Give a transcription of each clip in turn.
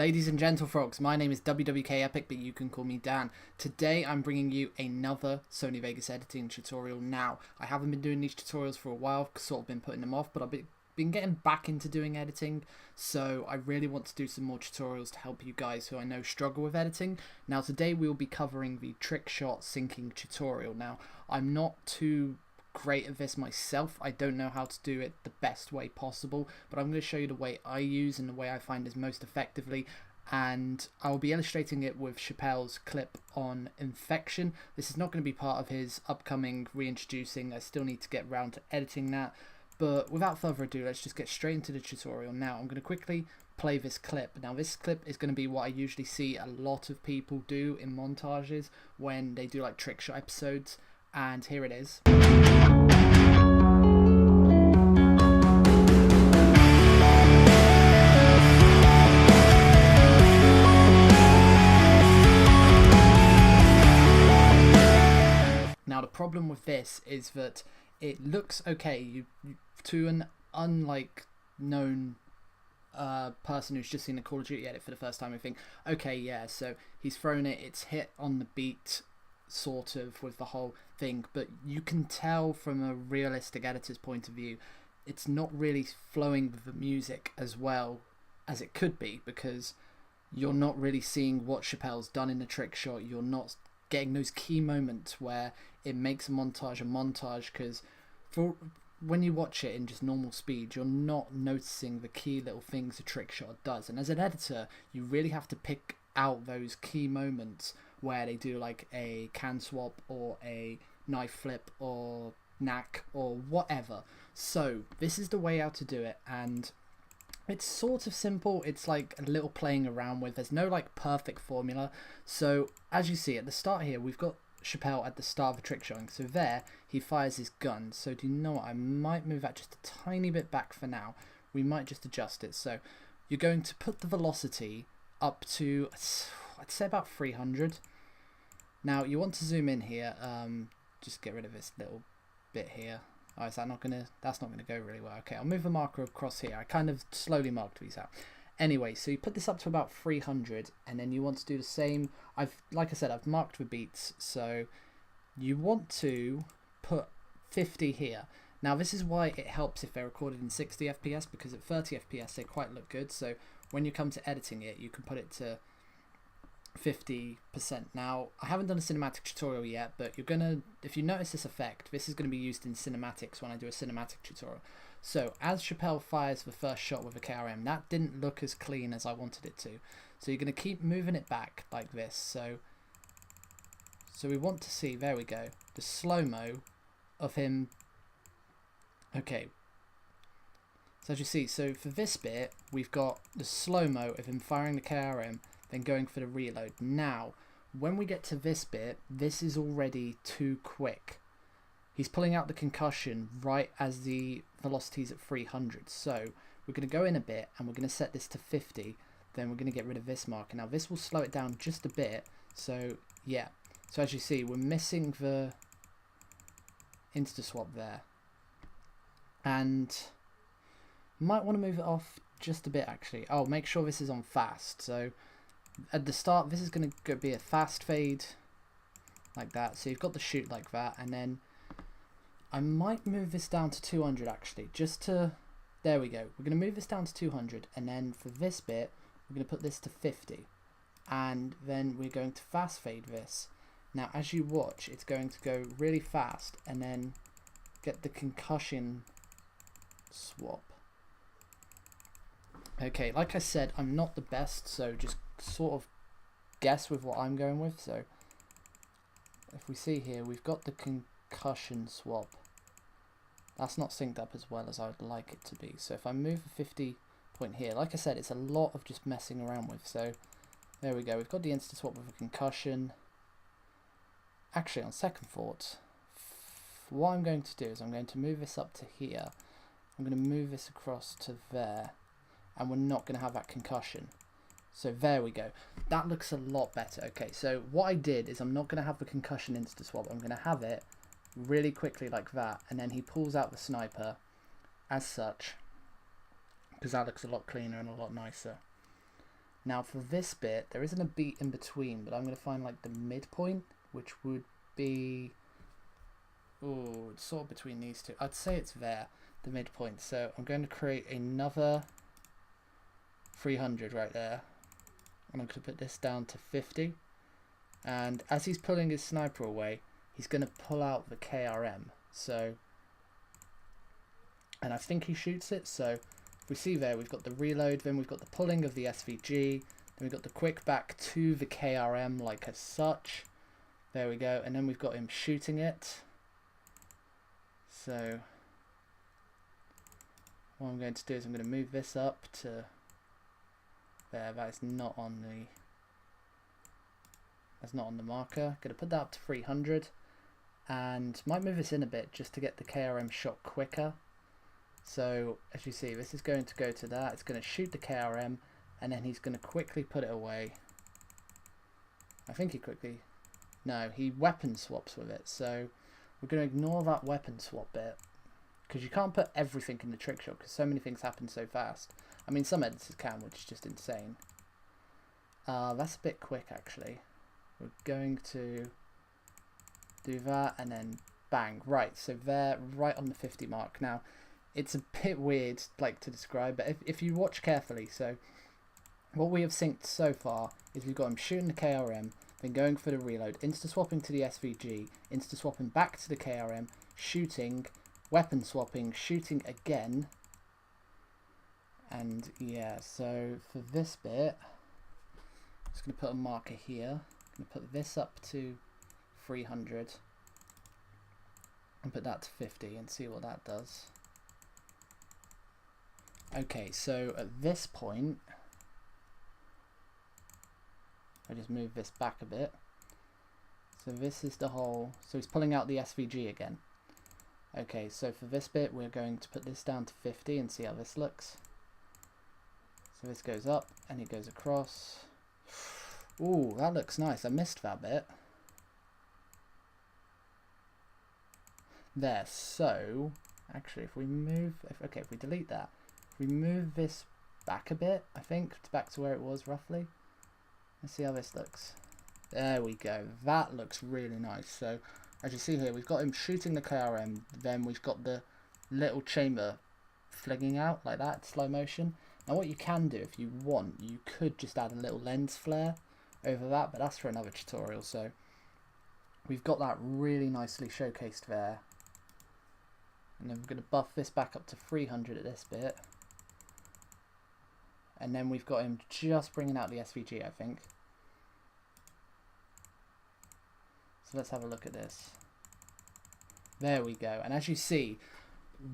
Ladies and gentlefrogs, my name is WWK Epic, but you can call me Dan. Today I'm bringing you another Sony Vegas editing tutorial. Now, I haven't been doing these tutorials for a while, sort of been putting them off, but I've been getting back into doing editing, so I really want to do some more tutorials to help you guys who I know struggle with editing. Now, today we will be covering the Trickshot syncing tutorial. Now, I'm not too great at this myself. I don't know how to do it the best way possible, but I'm going to show you the way I use and the way I find is most effectively, and I'll be illustrating it with Chappelle's clip on infection. This is not going to be part of his upcoming reintroducing. I still need to get around to editing that, but without further ado, let's just get straight into the tutorial. Now I'm going to quickly play this clip. Now this clip is going to be what I usually see a lot of people do in montages when they do like Trickshot episodes, and here it is. Now the problem with this is that it looks okay. To an known person who's just seen the Call of Duty edit for the first time, I think, okay, yeah, so he's thrown it, it's hit on the beat, sort of, with the whole thing, but you can tell from a realistic editor's point of view, it's not really flowing with the music as well as it could be, because you're not really seeing what Chappelle's done in the trick shot. You're not getting those key moments where it makes a montage, because when you watch it in just normal speed, you're not noticing the key little things a trick shot does. And as an editor, you really have to pick out those key moments where they do like a can swap or a knife flip or knack or whatever. So this is the way how to do it, and it's sort of simple. It's like a little playing around with. There's no like perfect formula. So as you see at the start here, we've got Chappelle at the start of the trick showing. So there, he fires his gun. So do you know what? I might move that just a tiny bit back for now. We might just adjust it. So you're going to put the velocity up to, I'd say, about 300. Now you want to zoom in here. Just get rid of this little bit here. Oh, is that not gonna? That's not gonna go really well. Okay, I'll move the marker across here. I kind of slowly marked these out. Anyway, so you put this up to about 300, and then you want to do the same. Like I said, I've marked the beats, so you want to put 50 here. Now this is why it helps if they're recorded in 60 FPS, because at 30 FPS they quite look good. So when you come to editing it, you can put it to 50%. Now I haven't done a cinematic tutorial yet, but you're gonna, if you notice this effect, this is going to be used in cinematics when I do a cinematic tutorial. So as Chappelle fires the first shot with a KRM, that didn't look as clean as I wanted it to, so you're going to keep moving it back like this. So we want to see, there we go, the slow-mo of him. Okay, so as you see, so for this bit we've got the slow-mo of him firing the KRM, then going for the reload. Now, when we get to this bit, this is already too quick. He's pulling out the concussion right as the velocity's at 300. So we're going to go in a bit and we're going to set this to 50. Then we're going to get rid of this marker. Now this will slow it down just a bit. So yeah. So as you see, we're missing the insta swap there. And might want to move it off just a bit actually. Oh, make sure this is on fast. So at the start, this is going to be a fast fade like that. So you've got the shoot like that, and then I might move this down to 200 actually, just to, there we go. We're going to move this down to 200, and then for this bit, we're going to put this to 50, and then we're going to fast fade this. Now as you watch, it's going to go really fast, and then get the concussion swap. Okay, like I said, I'm not the best, so just sort of guess with what I'm going with. So if we see here, we've got the concussion swap. That's not synced up as well as I would like it to be. So if I move the 50 point here, like I said, it's a lot of just messing around with. So there we go, we've got the insta swap with a concussion. Actually, on second thought, what I'm going to do is I'm going to move this up to here. I'm going to move this across to there, and we're not going to have that concussion. So there we go. That looks a lot better. Okay, so what I did is I'm not going to have the concussion insta swap. I'm going to have it really quickly like that, and then he pulls out the sniper as such, because that looks a lot cleaner and a lot nicer. Now for this bit, there isn't a beat in between, but I'm going to find like the midpoint, which would be, oh, it's sort of between these two. I'd say it's there, the midpoint. So I'm going to create another 300 right there. And I'm going to put this down to 50. And as he's pulling his sniper away, he's going to pull out the KRM. So, and I think he shoots it. So we see there, we've got the reload, then we've got the pulling of the SVG, then we've got the quick back to the KRM like as such. There we go. And then we've got him shooting it. So what I'm going to do is I'm going to move this up to there. That is not on the, that's not on the marker. Going to put that up to 300 and might move this in a bit just to get the KRM shot quicker. So as you see, this is going to go to that. It's going to shoot the KRM and then he's going to quickly put it away. I think he quickly, no, he weapon swaps with it. So we're going to ignore that weapon swap bit because you can't put everything in the trick shot because so many things happen so fast. I mean, some editors can, which is just insane. That's a bit quick actually. We're going to do that and then bang. Right, so they're right on the 50 mark. Now, it's a bit weird like to describe, but if you watch carefully, so what we have synced so far is we've got him shooting the KRM, then going for the reload, insta-swapping to the SVG, insta-swapping back to the KRM, shooting, weapon swapping, shooting again. And yeah, so for this bit, I'm just going to put a marker here. I'm going to put this up to 300 and put that to 50 and see what that does. Okay, so at this point, I just move this back a bit. So this is the whole, so he's pulling out the SVG again. Okay, so for this bit, we're going to put this down to 50 and see how this looks. So this goes up and it goes across. Ooh, that looks nice. I missed that bit. There, so actually if we move, if we delete that, if we move this back a bit, I think, back to where it was roughly. Let's see how this looks. There we go. That looks really nice. So as you see here, we've got him shooting the KRM, then we've got the little chamber flinging out like that, slow motion. Now what you can do if you want, you could just add a little lens flare over that, but that's for another tutorial. So we've got that really nicely showcased there. And then we're going to buff this back up to 300 at this bit. And then we've got him just bringing out the SVG, I think. So let's have a look at this. There we go. And as you see,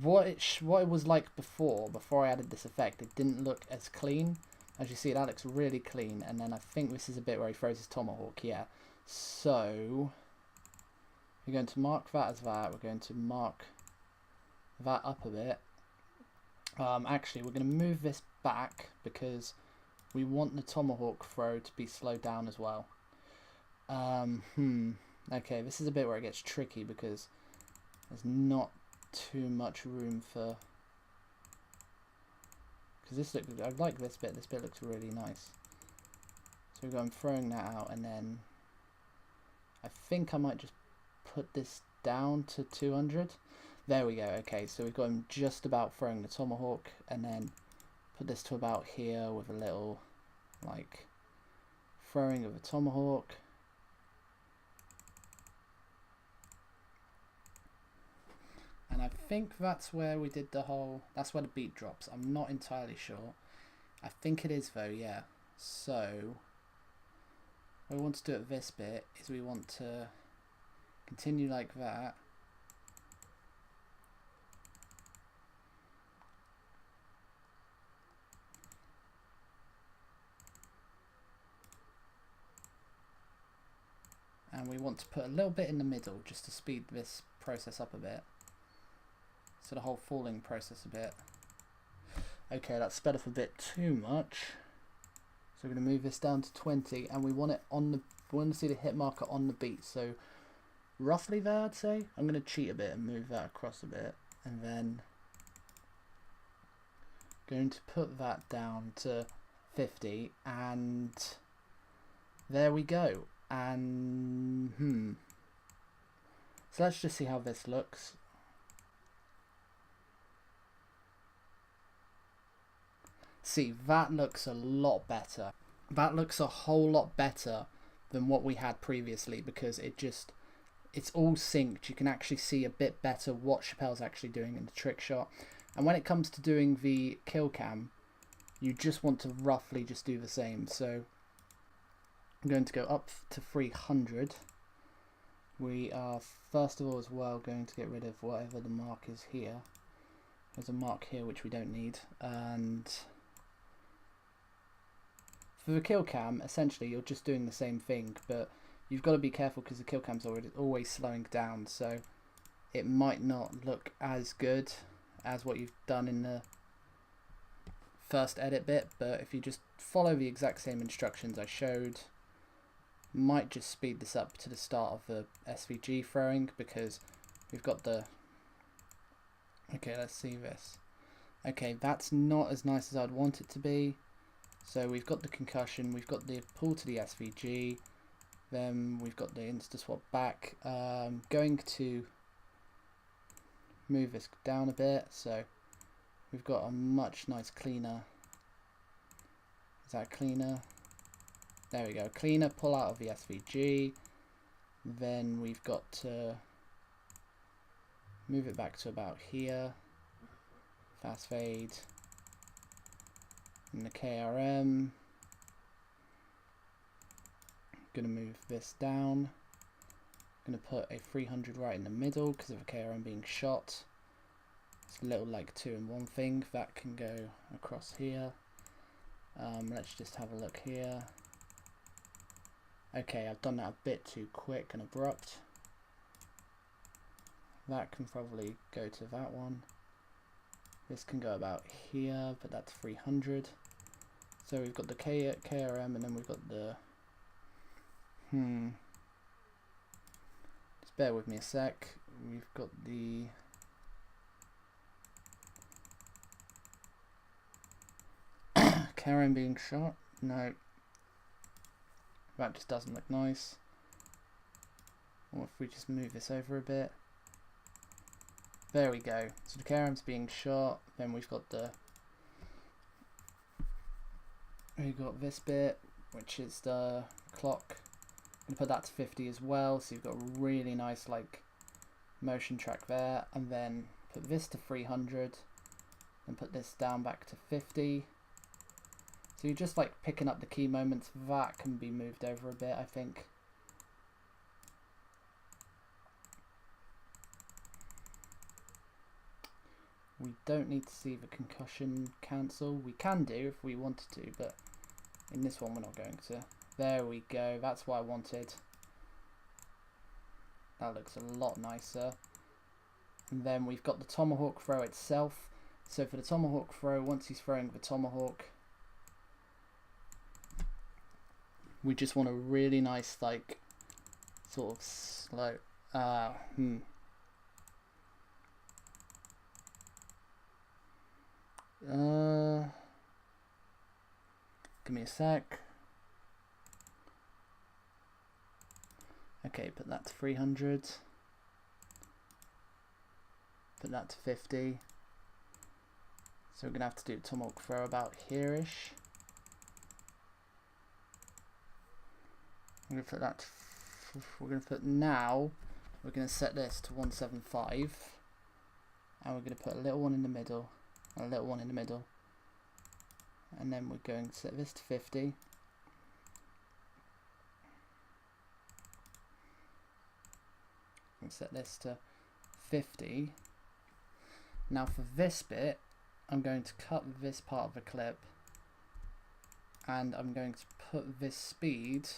what it was like before I added this effect, it didn't look as clean. As you see, that looks really clean. And then I think this is a bit where he throws his tomahawk, yeah. So we're going to mark that as that. We're going to mark that up a bit. Actually, we're going to move this back because we want the tomahawk throw to be slowed down as well. Okay, this is a bit where it gets tricky because there's not too much room for, because this looks, I like this bit looks really nice. So we've got him throwing that out, and then I think I might just put this down to 200. There we go. Okay, so we've got him just about throwing the tomahawk, and then put this to about here with a little like throwing of a tomahawk. And I think that's where we did the whole, that's where the beat drops. I'm not entirely sure. I think it is though, yeah. So what we want to do at this bit is we want to continue like that. And we want to put a little bit in the middle just to speed this process up a bit. So the whole falling process a bit. Okay, that's sped up a bit too much. So we're going to move this down to 20, and we want it on the, we want to see the hit marker on the beat. So roughly there, I'd say. I'm going to cheat a bit and move that across a bit, and then going to put that down to 50, and there we go. And so let's just see how this looks. See, that looks a lot better. That looks a whole lot better than what we had previously, because it's all synced. You can actually see a bit better what Chappelle's actually doing in the trick shot. And when it comes to doing the kill cam, you just want to roughly just do the same. So I'm going to go up to 300. We are first of all as well going to get rid of whatever the mark is here. There's a mark here which we don't need. And for the kill cam, essentially you're just doing the same thing, but you've got to be careful because the kill cam's always slowing down, so it might not look as good as what you've done in the first edit bit. But if you just follow the exact same instructions I showed, might just speed this up to the start of the SVG throwing, because we've got the... Okay, let's see this. Okay, that's not as nice as I'd want it to be. So we've got the concussion, we've got the pull to the SVG, then we've got the insta swap back. Going to move this down a bit, so we've got a much nice cleaner. Is that cleaner? There we go, cleaner pull out of the SVG. Then we've got to move it back to about here. Fast fade. And the KRM. Gonna move this down. Gonna put a 300 right in the middle because of the KRM being shot. It's a little like 2-in-1 thing that can go across here. Let's just have a look here. Okay, I've done that a bit too quick and abrupt. That can probably go to that one. This can go about here, but that's 300. So we've got the KRM, and then we've got the... Just bear with me a sec. We've got the... KRM being shot. No. That just doesn't look nice. Or if we just move this over a bit. There we go. So the KRM's being shot. Then we've got this bit, which is the clock. I'm gonna put that to 50 as well. So you've got a really nice like motion track there, and then put this to 300, and put this down back to 50. So you're just like picking up the key moments. That can be moved over a bit, I think. We don't need to see the concussion cancel. We can do if we wanted to, but in this one we're not going to. There we go, that's what I wanted. That looks a lot nicer. And then we've got the Tomahawk Throw itself. So for the Tomahawk Throw, once he's throwing the Tomahawk, we just want a really nice like sort of slow give me a sec. Okay, put that to 300. Put that to 50. So we're gonna have to do Tomahawk Throw about here-ish. I'm gonna put that. We're gonna put now. We're gonna set this to 175, and we're gonna put a little one in the middle, a little one in the middle, and then we're going to set this to 50. And set this to 50. Now for this bit, I'm going to cut this part of the clip, and I'm going to put this speed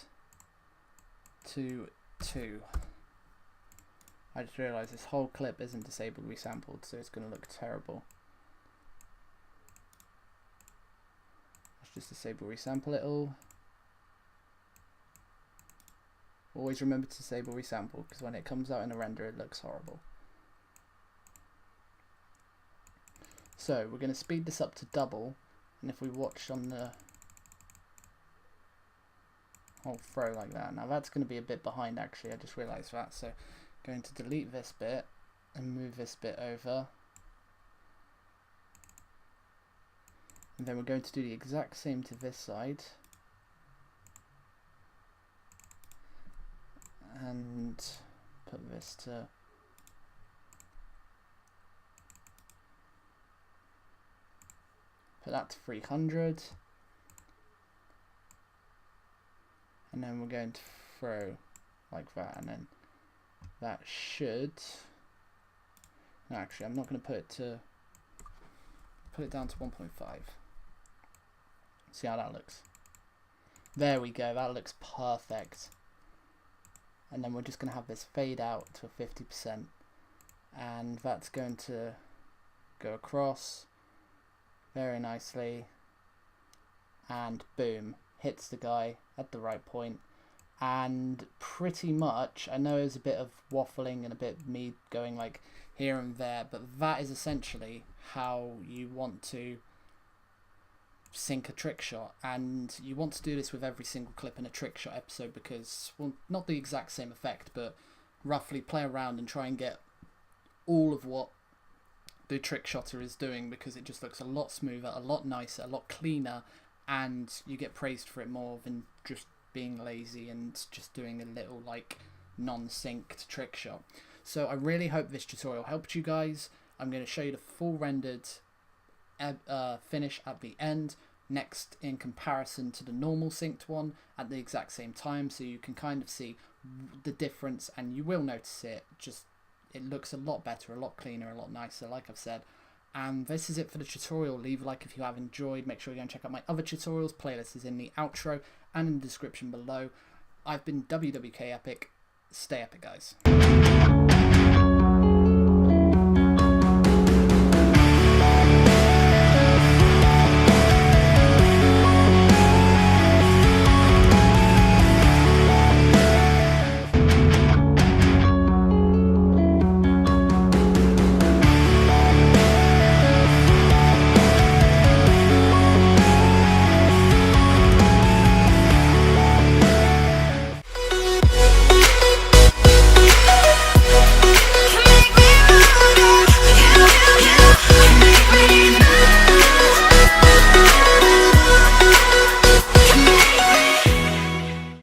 to 2. I just realised this whole clip isn't disabled resampled, so it's going to look terrible. Let's just disable resample it all. Always remember to disable resample, because when it comes out in a render it looks horrible. So we're going to speed this up to double, and if we watch on the whole throw like that. Now that's going to be a bit behind actually, I just realised that. So going to delete this bit and move this bit over. And then we're going to do the exact same to this side. And put this to put that to 300. And then we're going to throw like that, and then that should, no, actually I'm not going to put it down to 1.5. See how that looks. There we go, that looks perfect. And then we're just going to have this fade out to 50%, and that's going to go across very nicely, and boom, hits the guy at the right point. And pretty much, I know there's a bit of waffling and a bit of me going like here and there, but that is essentially how you want to sync a trick shot. And you want to do this with every single clip in a trick shot episode because, well, not the exact same effect, but roughly play around and try and get all of what the trick shotter is doing, because it just looks a lot smoother, a lot nicer, a lot cleaner, and you get praised for it more than just being lazy and just doing a little like non-synced trick shot. So I really hope this tutorial helped you guys. I'm going to show you the full rendered finish at the end, next in comparison to the normal synced one at the exact same time, so you can kind of see the difference, and you will notice it. Just it looks a lot better, a lot cleaner, a lot nicer, like I've said. And this is it for the tutorial. Leave a like if you have enjoyed. Make sure you go and check out my other tutorials. Playlist is in the outro and in the description below. I've been WWK Epic. Stay epic, guys.